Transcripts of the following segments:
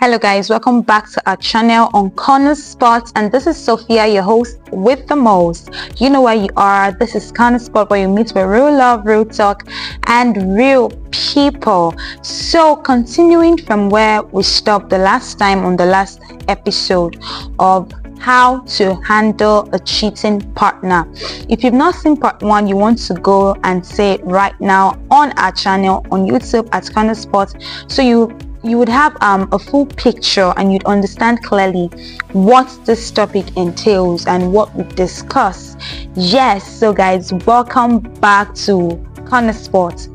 Hello guys, welcome back to our channel on Corner Spot, and this is Sophia, your host with the most. You know where you are. This is Corner Spot, where you meet with real love, real talk, and real people. So continuing from where we stopped the last time on the last episode of how to handle a cheating partner. If you've not seen part 1, you want to go and say it right now on our channel on YouTube at Corner Spot, so you would have a full picture and you'd understand clearly what this topic entails and what we discuss. Yes, so guys, welcome back to Corner Spot.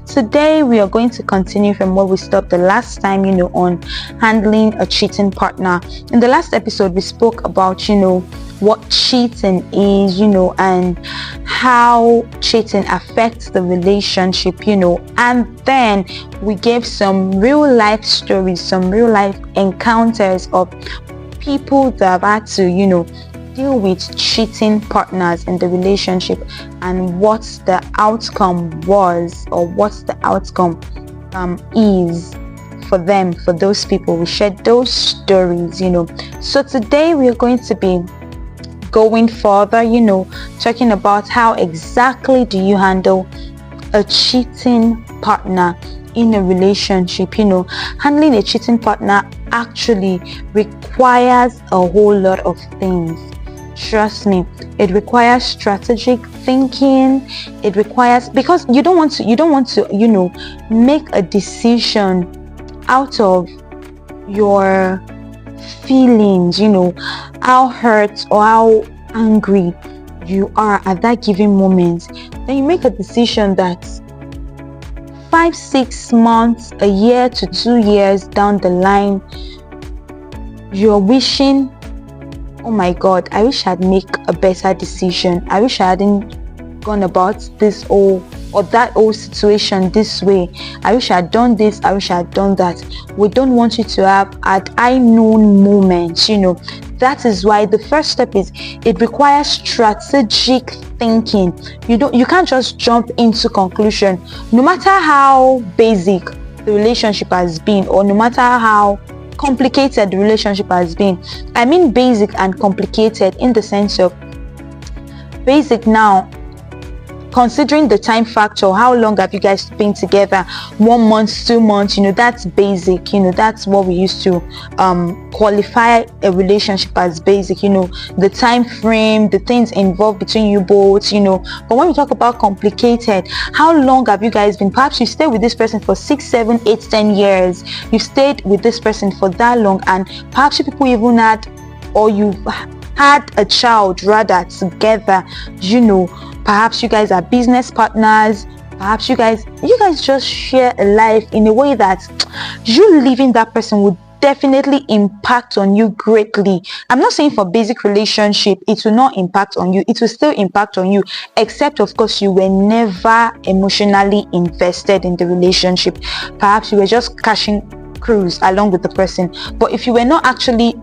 Today we are going to continue from where we stopped the last time, on handling a cheating partner. In the last episode we spoke about what cheating is, and how cheating affects the relationship, and then we gave some real life stories, some real life encounters of people that have had to deal with cheating partners in the relationship, and what the outcome was, or what the outcome is for them, for those people. We shared those stories. So today we are going to be going further, talking about how exactly do you handle a cheating partner in a relationship. Handling a cheating partner actually requires a whole lot of things. Trust me, it requires strategic thinking. It requires, because you don't want to make a decision out of your feelings, how hurt or how angry you are at that given moment. Then you make a decision that 5-6 months, a year to 2 years down the line, you're wishing, oh my god, I wish I'd make a better decision. I wish I hadn't gone about this or that old situation this way. I wish I had done this. I wish I had done that. We don't want you to have at I known moments. That is why the first step is, it requires strategic thinking. You can't just jump into conclusion, no matter how basic the relationship has been, or no matter how complicated the relationship has been. I mean basic and complicated in the sense of basic now, considering the time factor. How long have you guys been together? 1 month, 2 months, that's basic. That's what we used to qualify a relationship as basic. The time frame, the things involved between you both. But when we talk about complicated, how long have you guys been? Perhaps you stayed with this person for 6, 7, 8, 10 years. You've stayed with this person for that long, and perhaps you people even had, or you've had a child rather together. Perhaps you guys are business partners. Perhaps you guys just share a life in a way that you leaving that person would definitely impact on you greatly. I'm not saying for basic relationship it will not impact on you. It will still impact on you, except of course you were never emotionally invested in the relationship. Perhaps you were just cashing cruise along with the person. But if you were not actually,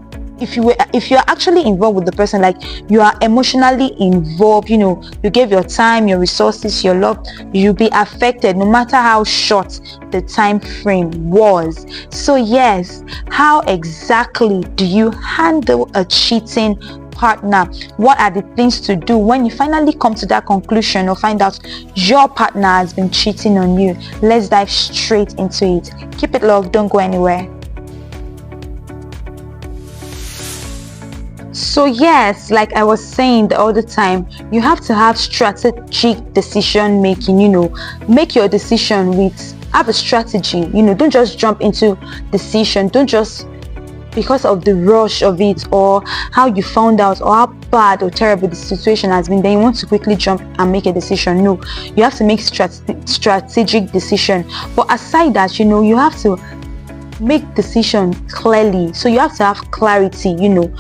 if you're actually involved with the person, like you are emotionally involved, you gave your time, your resources, your love, you'll be affected no matter how short the time frame was. So yes, how exactly do you handle a cheating partner? What are the things to do when you finally come to that conclusion or find out your partner has been cheating on you? Let's dive straight into it. Keep it locked, don't go anywhere. So yes, like I was saying the other time, you have to have strategic decision making. Make your decision have a strategy. Don't just jump into decision. Don't just, because of the rush of it, or how you found out, or how bad or terrible the situation has been, then you want to quickly jump and make a decision. No, you have to make strategic decision. But aside that, you have to make decision clearly. So you have to have clarity. You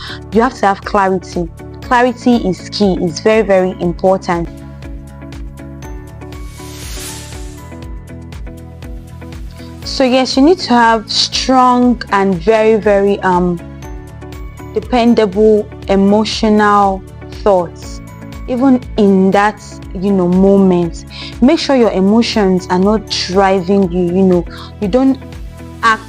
have to have clarity. Clarity is key. It's very, very important. So yes, you need to have strong and very, very dependable emotional thoughts, even in that moment. Make sure your emotions are not driving you. You don't act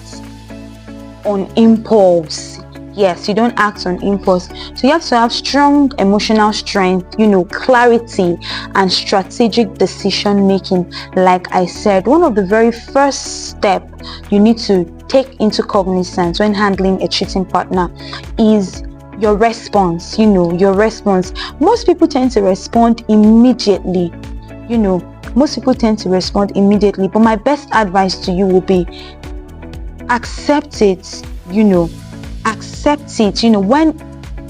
on impulse. Yes, you don't act on impulse. So you have to have strong emotional strength, clarity and strategic decision making. Like I said, one of the very first step you need to take into cognizance when handling a cheating partner is your response. Your response. Most people tend to respond immediately. Most people tend to respond immediately, but my best advice to you will be accept it. Accept it.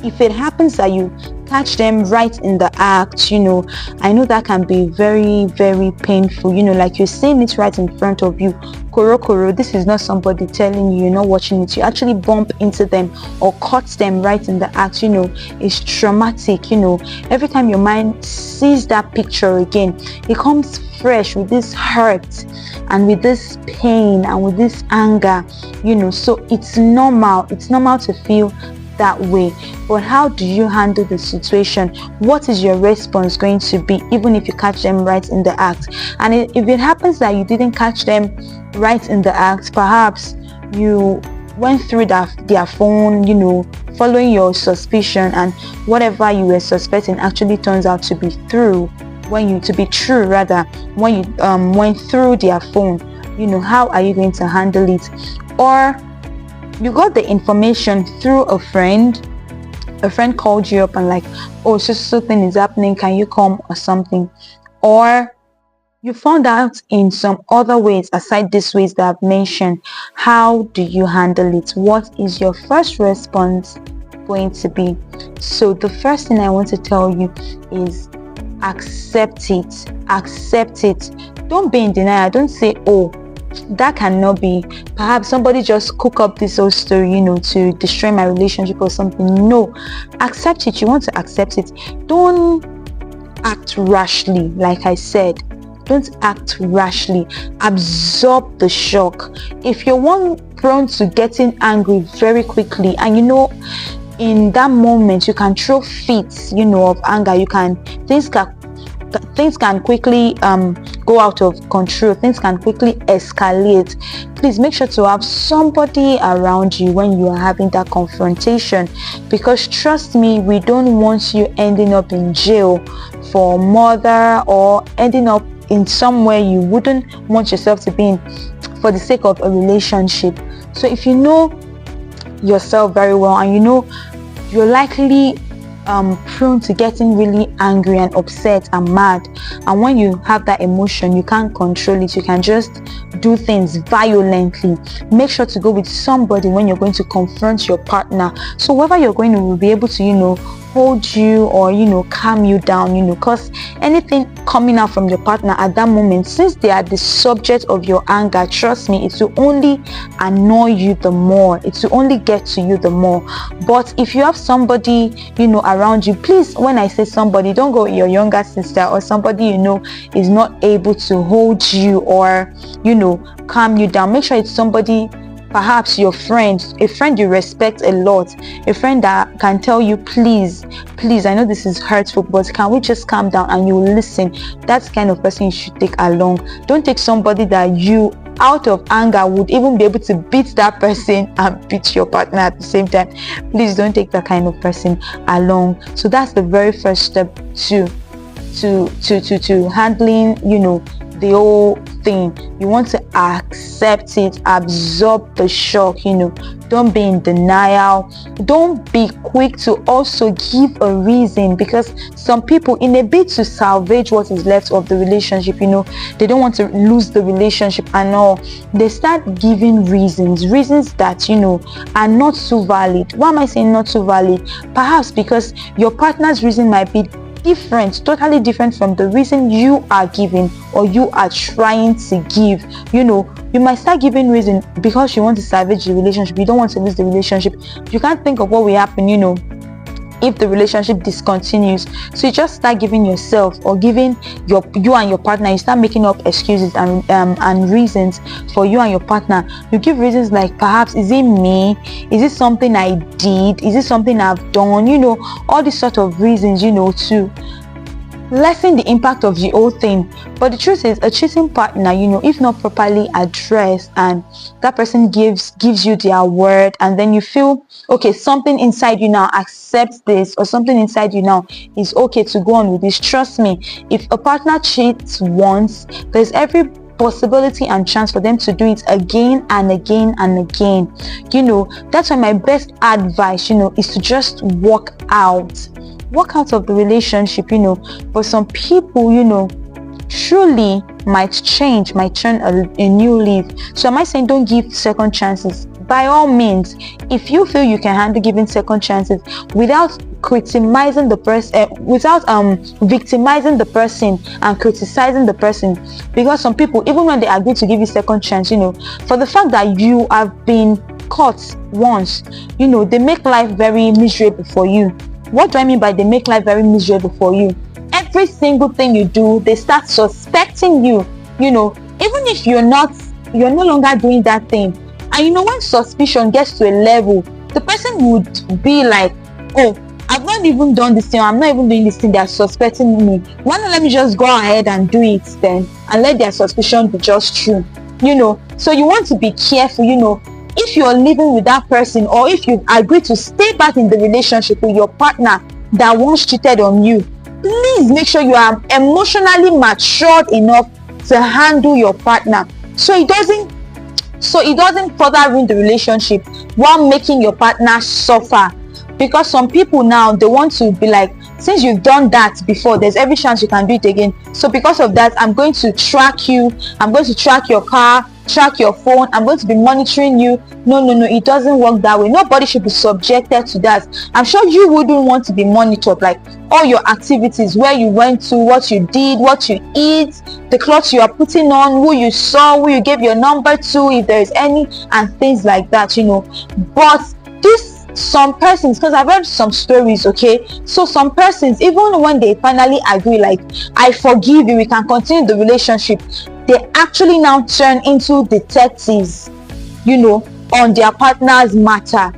If it happens that you catch them right in the act, I know that can be very, very painful. Like you're seeing it right in front of you. Koro, this is not somebody telling you, you're not watching it. You actually bump into them or cut them right in the act. It's traumatic. Every time your mind sees that picture again, it comes fresh with this hurt and with this pain and with this anger. So it's normal to feel that way. But how do you handle the situation? What is your response going to be, even if you catch them right in the act? And if it happens that you didn't catch them right in the act, perhaps you went through their phone, following your suspicion, and whatever you were suspecting actually turns out to be true when you went through their phone. How are you going to handle it? Or you got the information through a friend called you up and like, oh, so thing is happening, can you come, or something. Or you found out in some other ways aside these ways that I've mentioned. How do you handle it? What is your first response going to be? So the first thing I want to tell you is accept it. Don't be in denial. Don't say, oh, that cannot be. Perhaps somebody just cook up this whole story, to destroy my relationship or something. No, accept it. You want to accept it. Don't act rashly. Like I said, don't act rashly. Absorb the shock. If you're one prone to getting angry very quickly, and in that moment you can throw fits, of anger, things can quickly go out of control. Things can quickly escalate. Please make sure to have somebody around you when you are having that confrontation, because trust me, we don't want you ending up in jail for murder, or ending up in somewhere you wouldn't want yourself to be in for the sake of a relationship. So if you know yourself very well, and you're likely prone to getting really angry and upset and mad, and when you have that emotion, you can't control it, you can just do things violently, make sure to go with somebody when you're going to confront your partner. So whoever you're going to will be able to hold you or calm you down, because anything coming out from your partner at that moment, since they are the subject of your anger, trust me, it will only annoy you the more, it will only get to you the more. But if you have somebody around you, please, when I say somebody, don't go with your younger sister or somebody is not able to hold you or calm you down. Make sure it's somebody, perhaps your friend, a friend you respect a lot, a friend that can tell you, please, I know this is hurtful, but can we just calm down, and you will listen. That's the kind of person you should take along. Don't take somebody that you, out of anger, would even be able to beat that person and beat your partner at the same time. Please don't take that kind of person along. So that's the very first step to handling the whole thing. You want to accept it, absorb the shock. Don't be in denial. Don't be quick to also give a reason, because some people, in a bid to salvage what is left of the relationship, they don't want to lose the relationship and all, they start giving reasons that are not so valid. Why am I saying not so valid? Perhaps because your partner's reason might be totally different from the reason you are giving or you are trying to give. You might start giving reason because you want to salvage the relationship, you don't want to lose the relationship. You can't think of what will happen if the relationship discontinues. So you just start giving yourself, or giving you and your partner, you start making up excuses and reasons for you and your partner. You give reasons like, perhaps, is it me? Is it something I did? Is it something I've done? All these sort of reasons, to lessen the impact of the whole thing. But the truth is, a cheating partner, if not properly addressed, and that person gives you their word, and then you feel okay, something inside you now accepts this, or something inside you now is okay to go on with this. Trust me, if a partner cheats once, there's every possibility and chance for them to do it again and again and again. That's why my best advice, is to just walk out of the relationship. But some people, truly might change, might turn a new leaf. So am I saying don't give second chances? By all means, if you feel you can handle giving second chances without criticizing the person, without victimizing the person and criticizing the person, because some people, even when they agree to give you second chance, for the fact that you have been caught once, they make life very miserable for you. What do I mean by they make life very miserable for you? Every single thing you do, they start suspecting you, even if you're no longer doing that thing. And when suspicion gets to a level, the person would be like, oh, I've not even done this thing, I'm not even doing this thing, they're suspecting me. Why not let me just go ahead and do it then, and let their suspicion be just true? So you want to be careful. If you're living with that person, or if you agree to stay back in the relationship with your partner that once cheated on you, please make sure you are emotionally matured enough to handle your partner, so it doesn't further ruin the relationship while making your partner suffer. Because some people now, they want to be like, since you've done that before, there's every chance you can do it again. So because of that, I'm going to track you, I'm going to track your car, track your phone, I'm going to be monitoring you. No, it doesn't work that way. Nobody should be subjected to that. I'm sure you wouldn't want to be monitored, like all your activities, where you went to, what you did, what you eat, the clothes you are putting on, who you saw, who you gave your number to, if there is any, and things like that. But some persons, because I've heard some stories, okay, so some persons, even when they finally agree, like, I forgive you, we can continue the relationship, they actually now turn into detectives, on their partner's matter.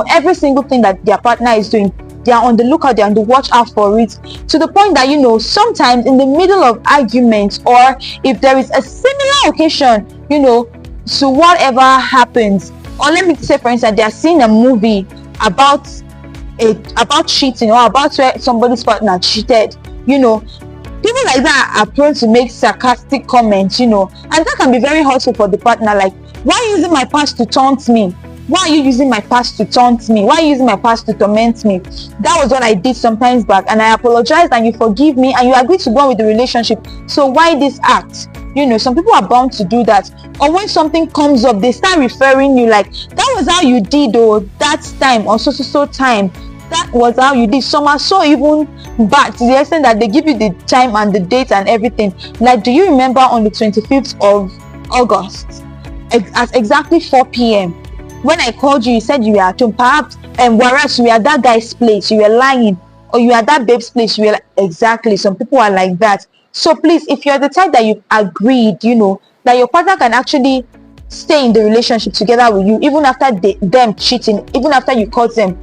Every single thing that their partner is doing, they are on the lookout, they are on the watch out for it, to the point that sometimes in the middle of arguments, or if there is a similar occasion, to whatever happens, or let me say, for instance, they are seeing a movie about cheating, or about where somebody's partner cheated, people like that are prone to make sarcastic comments, and that can be very hurtful for the partner. Like, why are you using my past to taunt me? Why are you using my past to taunt me? Why are you using my past to torment me? That was what I did sometimes back, and I apologized, and you forgive me, and you agreed to go on with the relationship. So why this act? Some people are bound to do that. Or when something comes up, they start referring you like, that was how you did, that time, or so time, that was how you did. Some are so even bad to the extent that they give you the time and the date and everything. Like, do you remember on the 25th of August at exactly 4 p.m. when I called you, you said you were at home, perhaps, and whereas you were at that guy's place, you were lying, or you were at that babe's place, you were like, exactly. Some people are like that. So please, if you're the type that you've agreed, that your partner can actually stay in the relationship together with you, even after them cheating, even after you caught them,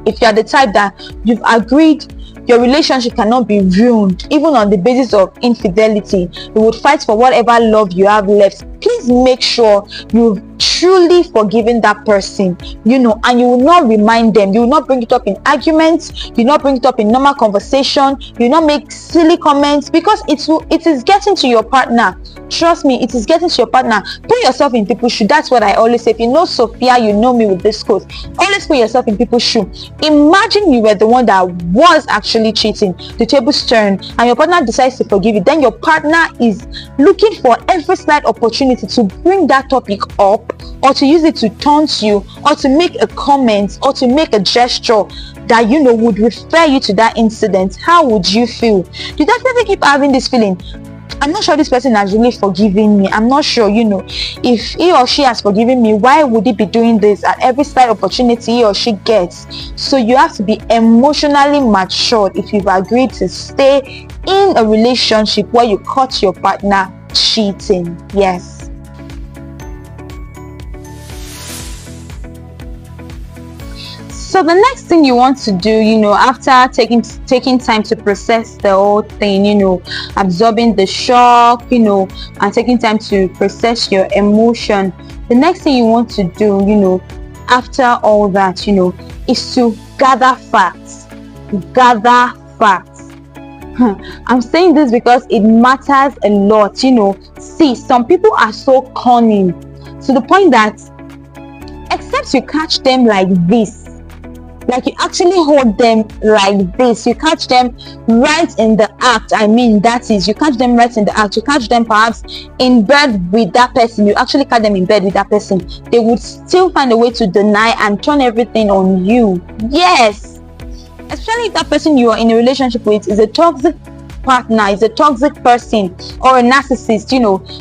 if you're the type that you've agreed your relationship cannot be ruined, even on the basis of infidelity, you would fight for whatever love you have left, please make sure you've truly forgiven that person, and you will not remind them, you will not bring it up in arguments, you will not bring it up in normal conversation, you will not make silly comments, because it is getting to your partner. Trust me, it is getting to your partner. Put yourself in people's shoes. That's what I always say. If you know Sophia, you know me with this quote. Always put yourself in people's shoes. Imagine you were the one that was actually cheating, the tables turn, and your partner decides to forgive you. Then your partner is looking for every slight opportunity to bring that topic up, or to use it to taunt you, or to make a comment, or to make a gesture that would refer you to that incident. How would you feel? You definitely keep having this feeling, I'm not sure this person has really forgiven me. I'm not sure, if he or she has forgiven me, why would he be doing this at every slight opportunity he or she gets? So you have to be emotionally matured if you've agreed to stay in a relationship where you caught your partner cheating. Yes. So the next thing you want to do, after taking time to process the whole thing, absorbing the shock, and taking time to process your emotion, the next thing you want to do, after all that, is to gather facts. Gather facts. I'm saying this because it matters a lot. See, some people are so cunning to the point that except you catch them like this, like you actually hold them like this, you catch them right in the act. That is, you catch them right in the act. You catch them perhaps in bed with that person. You actually catch them in bed with that person. They would still find a way to deny and turn everything on you. Yes, especially if that person you are in a relationship with is a toxic partner, is a toxic person, or a narcissist.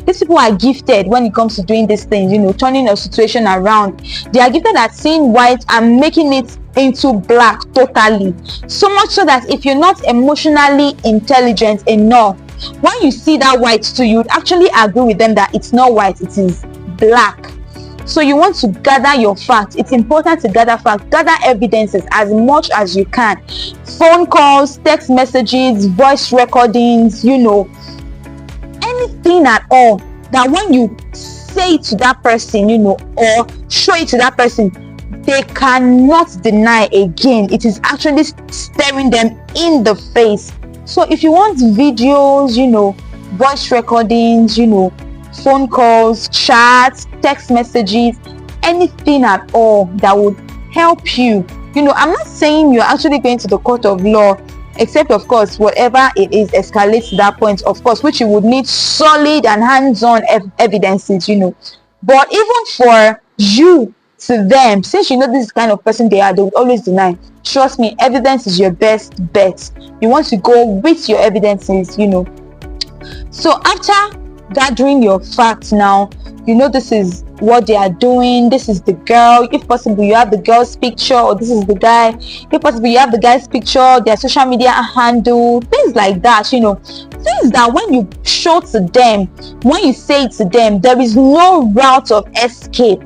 These people are gifted when it comes to doing these things, turning a situation around. They are gifted at seeing white and making it into black totally, so much so that if you're not emotionally intelligent enough, when you see that white too, you'd actually agree with them that it's not white, it is black. So you want to gather your facts. It's important to gather facts, gather evidences as much as you can. Phone calls, text messages, voice recordings, anything at all that when you say to that person, or show it to that person, they cannot deny again. It is actually staring them in the face. So if you want videos, voice recordings, phone calls, chats, text messages, anything at all that would help you. I'm not saying you're actually going to the court of law, except of course whatever it is escalates to that point, of course, which you would need solid and hands-on evidences, but even for you to them, since this kind of person they would always deny. Trust me, evidence is your best bet. You want to go with your evidences. So after gathering your facts, now this is what they are doing, this is the girl, if possible you have the girl's picture, or this is the guy, if possible you have the guy's picture, their social media handle, things like that. Things that when you show to them, when you say it to them, there is no route of escape.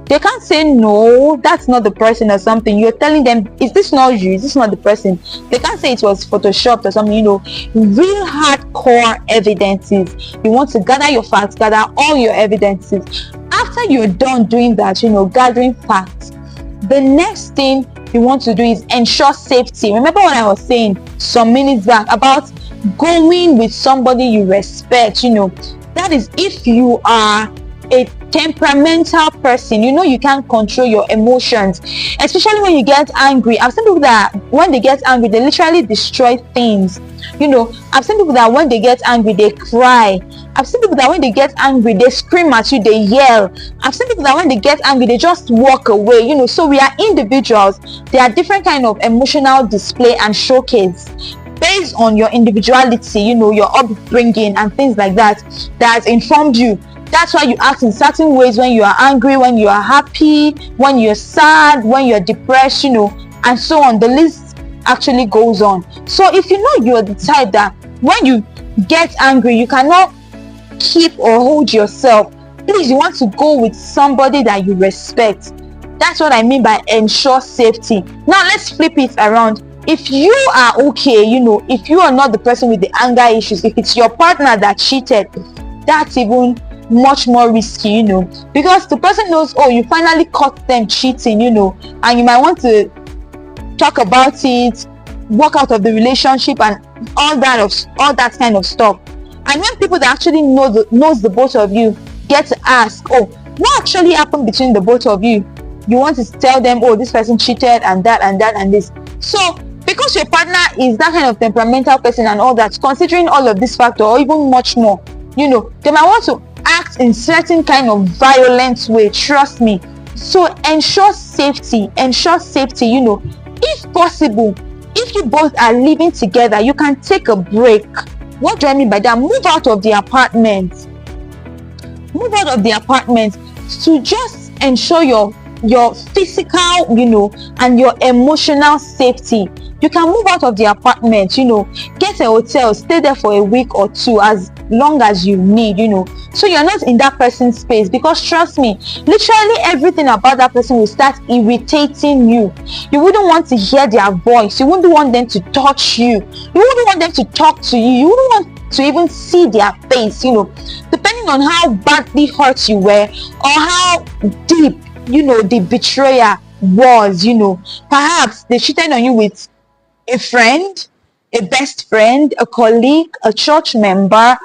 They can't say no, that's not the person or something. You're telling them, is this not you? Is this not the person? They can't say it was photoshopped or something. Real hardcore evidences. You want to gather your facts, gather all your evidences. After you're done doing that, gathering facts, the next thing you want to do is ensure safety. Remember what I was saying some minutes back about going with somebody you respect. That is, if you are a temperamental person, you can't control your emotions, especially when you get angry. I've seen people that when they get angry, they literally destroy things. I've seen people that when they get angry, they cry. I've seen people that when they get angry, they scream at you, they yell. I've seen people that when they get angry, they just walk away. So we are individuals. There are different kind of emotional display and showcase based on your individuality, your upbringing and things like that has informed you. That's why you act in certain ways when you are angry, when you are happy, when you're sad, when you're depressed, and so on. The list actually goes on. So if you're the type that when you get angry, you cannot keep or hold yourself, please, you want to go with somebody that you respect. That's what I mean by ensure safety. Now let's flip it around. If you are okay, if you are not the person with the anger issues, if it's your partner that cheated, that's even much more risky, because the person knows, oh, you finally caught them cheating, and you might want to talk about it, walk out of the relationship and all that kind of stuff. And when people that actually knows the both of you get to ask, oh, what actually happened between the both of you, you want to tell them, oh, this person cheated and that and that and this. So because your partner is that kind of temperamental person and all that, considering all of this factor or even much more, they might want to act in certain kind of violent way. Trust me. So ensure safety. If possible, if you both are living together, you can take a break. What do I mean by that? Move out of the apartment to just ensure your physical, and your emotional safety. You can move out of the apartment, get a hotel, stay there for a week or two, as long as you need, So you're not in that person's space, because trust me, literally everything about that person will start irritating you. You wouldn't want to hear their voice. You wouldn't want them to touch you. You wouldn't want them to talk to you. You wouldn't want to even see their face, depending on how badly hurt you were, or how deep, the betrayer was. Perhaps they cheated on you with a friend, a best friend, a colleague, a church member,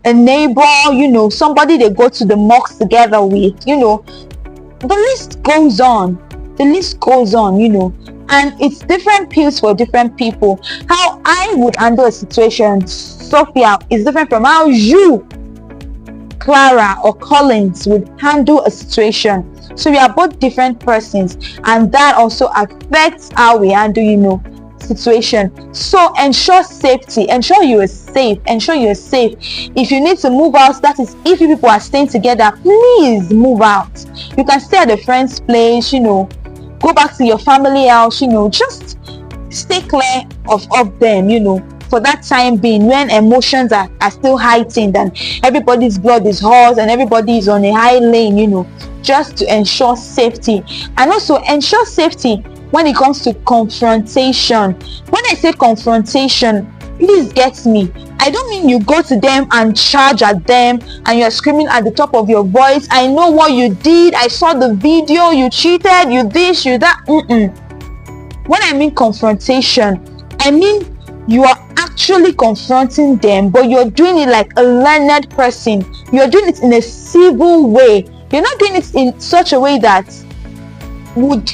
a neighbor, somebody they go to the mosque together with, the list goes on. And it's different pills for different people. How I would handle a situation, Sophia, is different from how you, Clara or Collins, would handle a situation. So we are both different persons, and that also affects how we handle, situation. So ensure safety, ensure you are safe. If you need to move out, that is if you people are staying together, please move out. You can stay at a friend's place, go back to your family house, just stay clear of them, for that time being, when emotions are still heightened and everybody's blood is hot and everybody is on a high lane, just to ensure safety. And also ensure safety when it comes to confrontation. When I say confrontation, please get me, I don't mean you go to them and charge at them and you're screaming at the top of your voice, I know what you did, I saw the video, you cheated, you this, you that. When I mean confrontation, I mean you are actually confronting them, but you're doing it like a learned person. You're doing it in a civil way. You're not doing it in such a way that would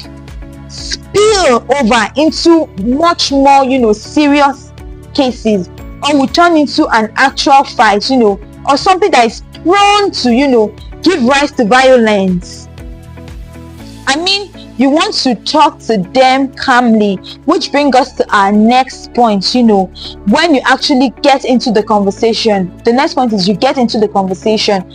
spill over into much more, serious cases, or would turn into an actual fight, or something that is prone to, give rise to violence. I mean, you want to talk to them calmly, which brings us to our next point. When you actually get into the conversation, the next point is you get into the conversation.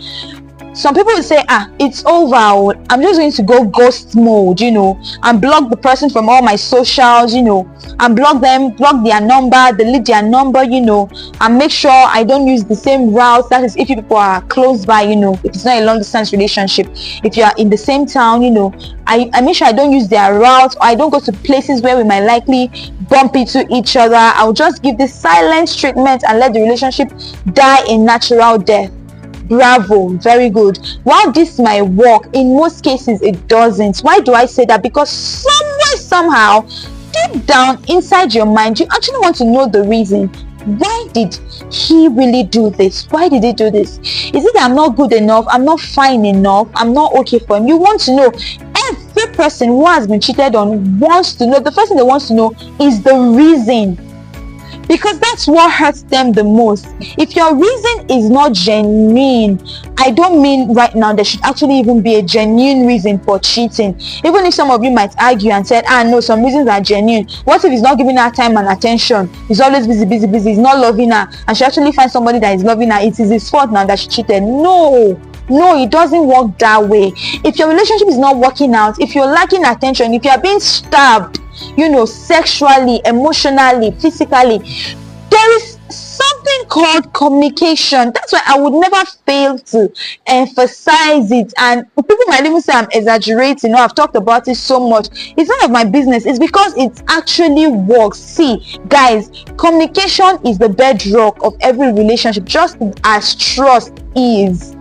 Some people will say, it's over, I'm just going to go ghost mode, and block the person from all my socials, and block their number, delete their number, and make sure I don't use the same route. That is if you people are close by, if it's not a long distance relationship. If you are in the same town, I make sure I don't use their route, or I don't go to places where we might likely bump into each other. I'll just give this silent treatment and let the relationship die a natural death. Bravo, very good. While this might work, in most cases it doesn't. Why do I say that? Because somewhere, somehow, deep down inside your mind, you actually want to know the reason. Why did he really do this? Why did he do this? Is it that I'm not good enough? I'm not fine enough? I'm not okay for him? You want to know. Every person who has been cheated on wants to know. The first thing they want to know is the reason. Because that's what hurts them the most. If your reason is not genuine, I don't mean right now there should actually even be a genuine reason for cheating. Even if some of you might argue and say, no, some reasons are genuine. What if he's not giving her time and attention? He's always busy, he's not loving her, and she actually finds somebody that is loving her. It is his fault now that she cheated. No, it doesn't work that way. If your relationship is not working out, if you're lacking attention, if you're being starved, sexually, emotionally, physically, there is something called communication. That's why I would never fail to emphasize it. And people might even say I'm exaggerating. I've talked about it so much. It's none of my business. It's because it actually works. See, guys, communication is the bedrock of every relationship, just as trust is.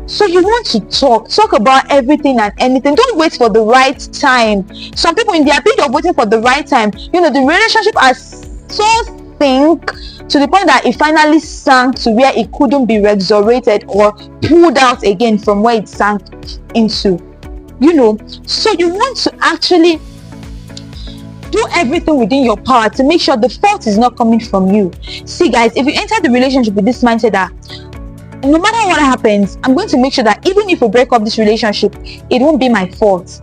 So you want to talk about everything and anything. Don't wait for the right time. Some people, in their bid of waiting for the right time, the relationship has so sink to the point that it finally sank to where it couldn't be resurrected or pulled out again from where it sank into. So you want to actually do everything within your power to make sure the fault is not coming from you. See, guys, if you enter the relationship with this mindset that no matter what happens, I'm going to make sure that even if we break up this relationship, it won't be my fault.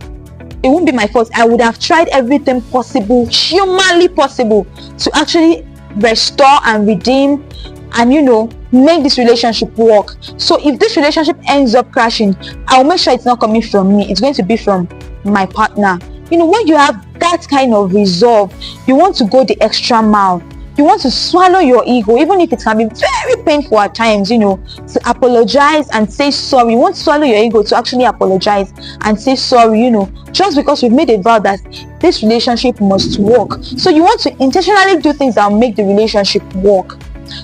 It won't be my fault. I would have tried everything possible, humanly possible, to actually restore and redeem and, make this relationship work. So if this relationship ends up crashing, I'll make sure it's not coming from me. It's going to be from my partner. When you have that kind of resolve, you want to go the extra mile. You want to swallow your ego, even if it can be very painful at times, to apologize and say sorry. You want to swallow your ego to actually apologize and say sorry, just because we've made a vow that this relationship must work. So you want to intentionally do things that will make the relationship work.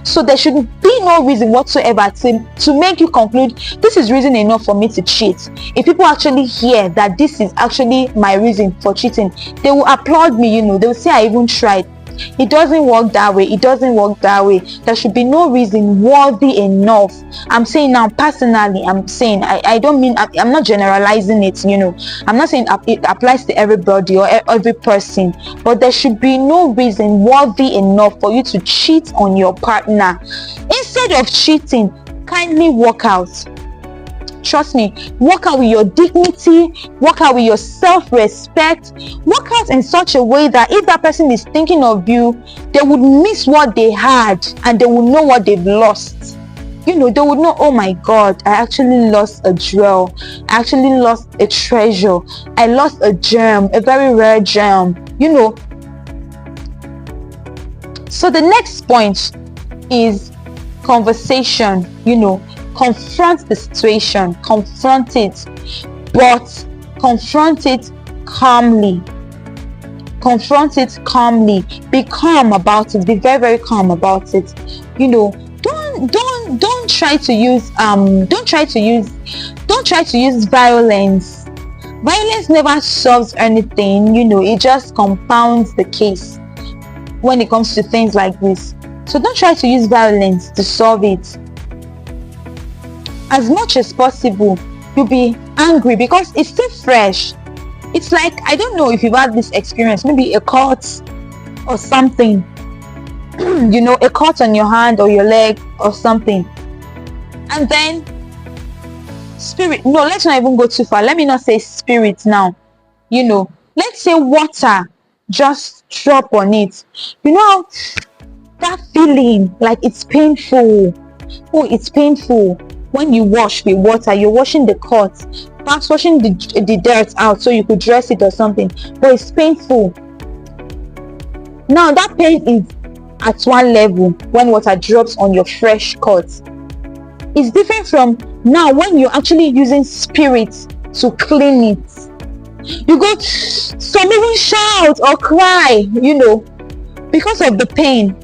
So there should be no reason whatsoever to make you conclude this is reason enough for me to cheat. If people actually hear that this is actually my reason for cheating, they will applaud me, they will say I even tried. It doesn't work that way. It doesn't work that way. There should be no reason worthy enough. I'm saying now personally, I'm saying I don't mean, I'm not generalizing it, I'm not saying it applies to everybody or every person, but there should be no reason worthy enough for you to cheat on your partner. Instead of cheating, kindly walk out. Trust me, walk out with your dignity, walk out with your self-respect, walk out in such a way that if that person is thinking of you, they would miss what they had and they would know what they've lost. They would know, oh my God, I actually lost a jewel. I actually lost a treasure. I lost a gem, a very rare gem, So the next point is conversation, confront the situation, confront it, but confront it calmly. Confront it calmly. Be calm about it. Be very, very calm about it. Don't try to use violence. Violence never solves anything. It just compounds the case when it comes to things like this. So don't try to use violence to solve it. As much as possible, you'll be angry because it's still fresh. It's like, I don't know if you've had this experience, maybe a cut or something, a cut on your hand or your leg or something, and then let's not even go too far. Let me not say spirit now. Let's say water just drop on it. That feeling, like it's painful. Oh, it's painful. When you wash with water, you're washing the cut, perhaps washing the dirt out so you could dress it or something, but it's painful. Now that pain is at one level when water drops on your fresh cut. It's different from now when you're actually using spirit to clean it. You go, some even shout or cry, because of the pain.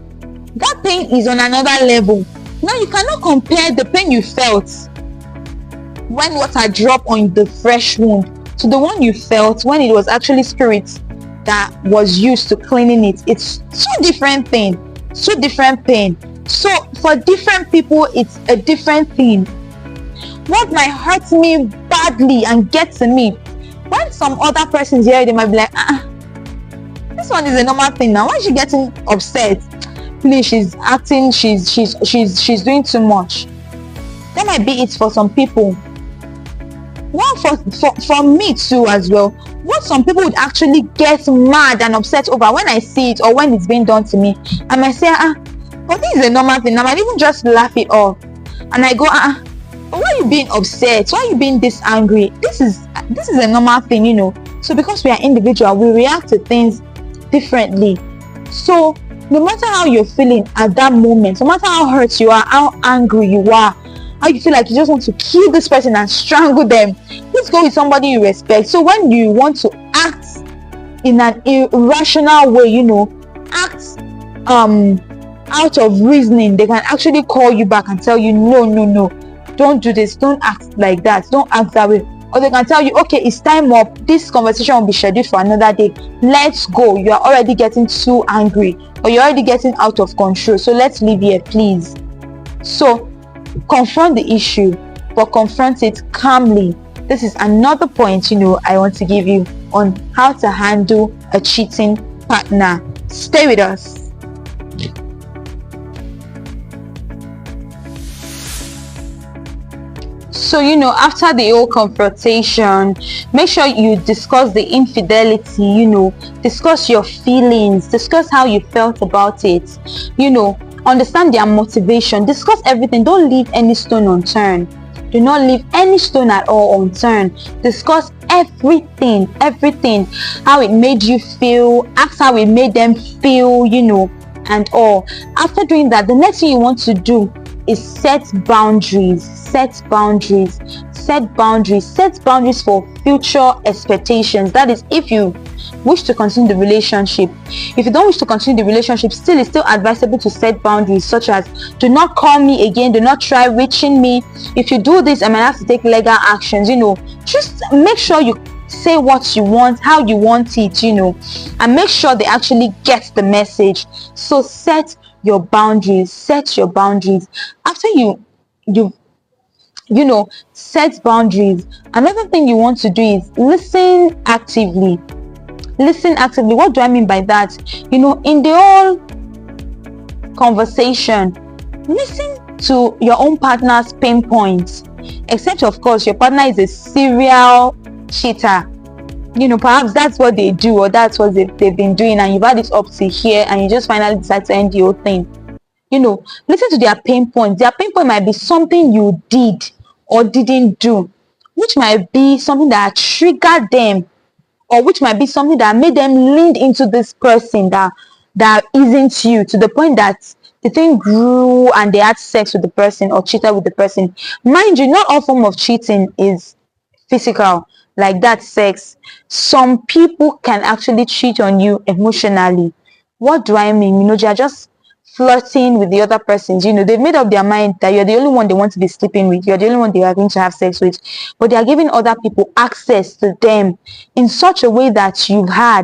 That pain is on another level. Now you cannot compare the pain you felt when water dropped on the fresh wound to the one you felt when it was actually spirit that was used to cleaning it. It's two different things, two different pain. So for different people, it's a different thing. What might hurt me badly and get to me, when some other persons hear it, they might be like, this one is a normal thing now. Why is she getting upset? Please, she's acting, she's doing too much. That might be it for some people. Well, for me too as well. What some people would actually get mad and upset over when I see it or when it's being done to me, I might say, but this is a normal thing. I might even just laugh it off, and I go, but why are you being upset? Why are you being this angry? This is a normal thing, So because we are individual, we react to things differently. So no matter how you're feeling at that moment, no matter how hurt you are, how angry you are, how you feel like you just want to kill this person and strangle them, let's go with somebody you respect. So when you want to act in an irrational way, act out of reasoning, they can actually call you back and tell you, no, don't do this, don't act like that, don't act that way. Or they can tell you, okay, it's time up, this conversation will be scheduled for another day, let's go. You are already getting too angry, or you're already getting out of control, so let's leave here, please. So confront the issue, but confront it calmly. This is another point I want to give you on how to handle a cheating partner. Stay with us. So after the whole confrontation, make sure you discuss the infidelity, discuss your feelings, discuss how you felt about it, understand their motivation, discuss everything. Don't leave any stone unturned. Do not leave any stone at all unturned. Discuss everything, how it made you feel, ask how it made them feel, and all. After doing that, the next thing you want to do is set boundaries. Set boundaries for future expectations. That is, if you wish to continue the relationship. If you don't wish to continue the relationship, still it's still advisable to set boundaries, such as do not call me again, do not try reaching me. If you do this, I might have to take legal actions. Just make sure you say what you want, how you want it, and make sure they actually get the message. So set your boundaries. After you set boundaries, another thing you want to do is listen actively. What do I mean by that? In the whole conversation, listen to your own partner's pain points, except of course your partner is a serial cheater. Perhaps that's what they do, or that's what they've been doing, and you've had it up to here and you just finally decide to end the whole thing. Listen to their pain points. Their pain point might be something you did or didn't do, which might be something that triggered them, or which might be something that made them lean into this person that isn't you, to the point that the thing grew and they had sex with the person or cheated with the person. Mind you, not all form of cheating is physical, like that sex. Some people can actually cheat on you emotionally. What do I mean? They are just flirting with the other persons. They've made up their mind that you're the only one they want to be sleeping with, you're the only one they are going to have sex with, but they are giving other people access to them in such a way that you've had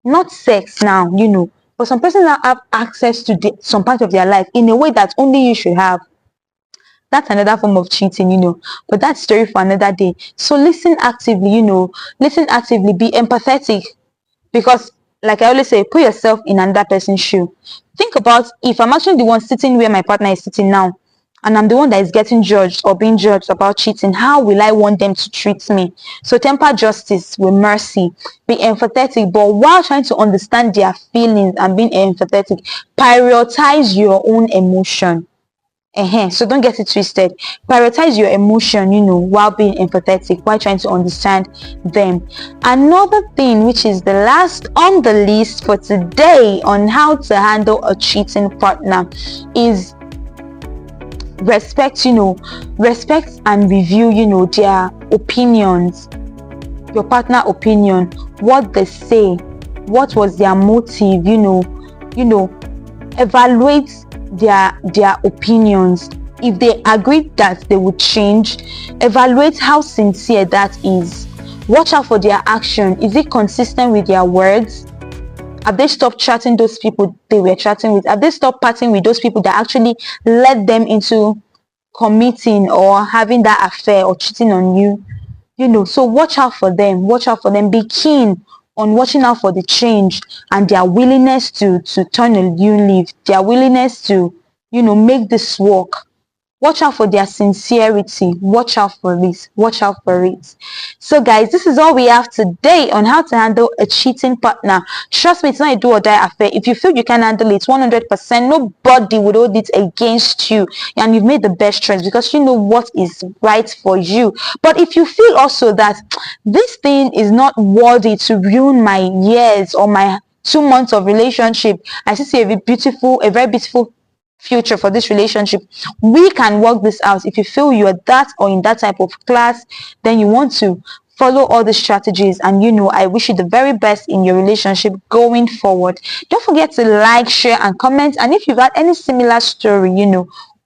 not sex now, but some persons now have access to some part of their life in a way that only you should have. That's another form of cheating, but that's story for another day. So listen actively, be empathetic, because like I always say, put yourself in another person's shoe. Think about, if I'm actually the one sitting where my partner is sitting now, and I'm the one that is getting judged or being judged about cheating, how will I want them to treat me? So temper justice with mercy. Be empathetic, but while trying to understand their feelings and being empathetic, prioritize your own emotion. So don't get it twisted. Prioritize your emotion, while being empathetic, while trying to understand them. Another thing, which is the last on the list for today on how to handle a cheating partner, is respect. Respect and review, their opinions, your partner opinion, what they say, what was their motive, evaluate their opinions. If they agree that they would change, evaluate how sincere that is. Watch out for their action. Is it consistent with their words? Have they stopped chatting those people they were chatting with? Have they stopped partying with those people that actually led them into committing or having that affair or cheating on you? So watch out for them. Be keen on watching out for the change and their willingness to turn a new leaf, their willingness to, make this work. Watch out for their sincerity. Watch out for this. Watch out for it. So guys, this is all we have today on how to handle a cheating partner. Trust me, it's not a do or die affair. If you feel you can handle it 100%, nobody would hold it against you, and you've made the best choice because you know what is right for you. But if you feel also that this thing is not worthy to ruin my years or my 2 months of relationship, I see a very beautiful future for this relationship, we can work this out. If you feel you are that or in that type of class, then you want to follow all the strategies, and I wish you the very best in your relationship going forward. Don't forget to like, share and comment, and if you've had any similar story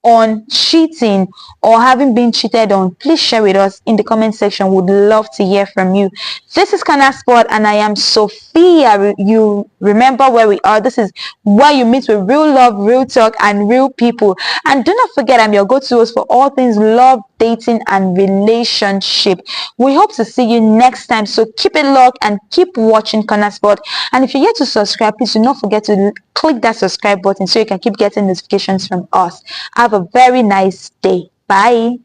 on cheating or having been cheated on, please share with us in the comment section. Would love to hear from you. This is Sport, and I am Sophia. You remember where we are. This is where you meet with real love, real talk and real people. And do not forget, I'm your go-to host for all things love, dating and relationship. We hope to see you next time, so keep it locked and keep watching Sport. And if you're yet to subscribe, please do not forget to click that subscribe button so you can keep getting notifications from us. Have a very nice day. Bye.